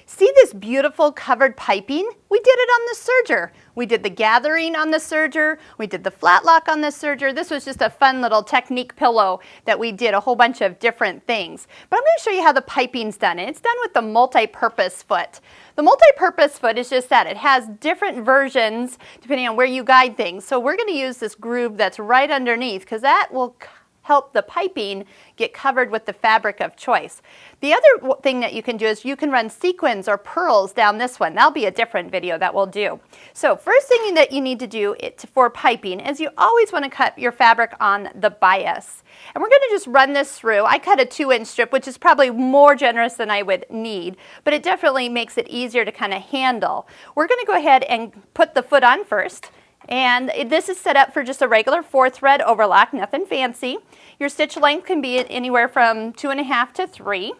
See this beautiful covered piping? We did it on the serger. We did the gathering on the serger. We did the flat lock on the serger. This was just a fun little technique pillow that we did a whole bunch of different things. But I'm going to show you how the piping's done. And it's done with the multi-purpose foot. The multi-purpose foot is just that. It has different versions depending on where you guide things. So we're going to use this groove that's right underneath because that will help the piping get covered with the fabric of choice. The other thing that you can do is you can run sequins or pearls down this one. That'll be a different video that we'll do. So first thing that you need to do for piping is you always want to cut your fabric on the bias. And we're going to just run this through. I cut a 2-inch strip, which is probably more generous than I would need, but it definitely makes it easier to kind of handle. We're going to go ahead and put the foot on first. And this is set up for just a regular 4-thread overlock, nothing fancy. Your stitch length can be anywhere from 2.5 to 3.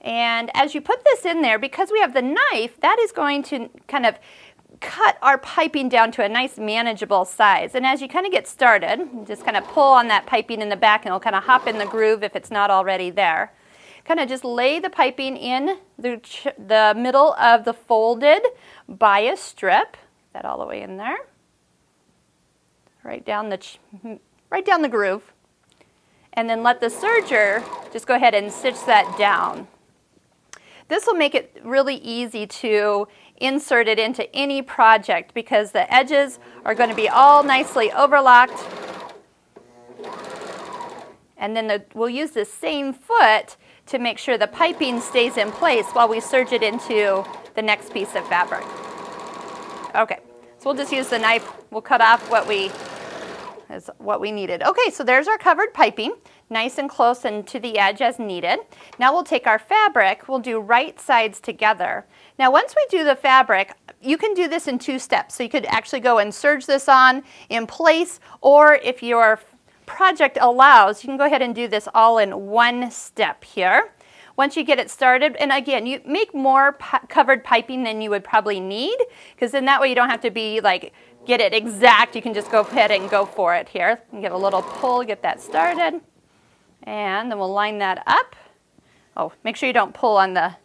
And as you put this in there, because we have the knife, that is going to kind of cut our piping down to a nice manageable size. And as you kind of get started, just kind of pull on that piping in the back and it'll kind of hop in the groove if it's not already there. Kind of just lay the piping in the middle of the folded bias strip. Get that all the way in there. Right down the groove, and then let the serger just go ahead and stitch that down. This will make it really easy to insert it into any project because the edges are going to be all nicely overlocked. And then we'll use the same foot to make sure the piping stays in place while we serge it into the next piece of fabric. Okay. So we'll just use the knife. We'll cut off what we needed. Okay, so there's our covered piping, nice and close and to the edge as needed. Now we'll take our fabric, we'll do right sides together. Now once we do the fabric, you can do this in 2 steps. So you could actually go and serge this on in place, or if your project allows, you can go ahead and do this all in 1 step here. Once you get it started, and again, you make more covered piping than you would probably need, because then that way you don't have to be like, get it exact. You can just go ahead and go for it here. And give a little pull, get that started. And then we'll line that up. Oh, make sure you don't pull on the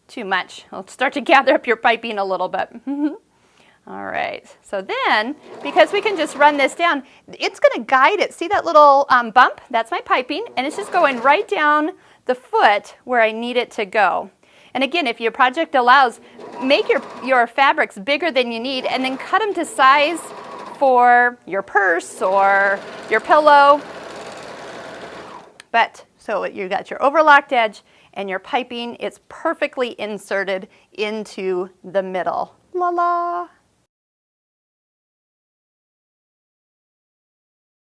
too much. It'll start to gather up your piping a little bit. All right, so then, because we can just run this down, it's going to guide it. See that little bump? That's my piping, and it's just going right down the foot where I need it to go. And again, if your project allows, make your fabrics bigger than you need and then cut them to size for your purse or your pillow. But so you got your overlocked edge and your piping is perfectly inserted into the middle. La la.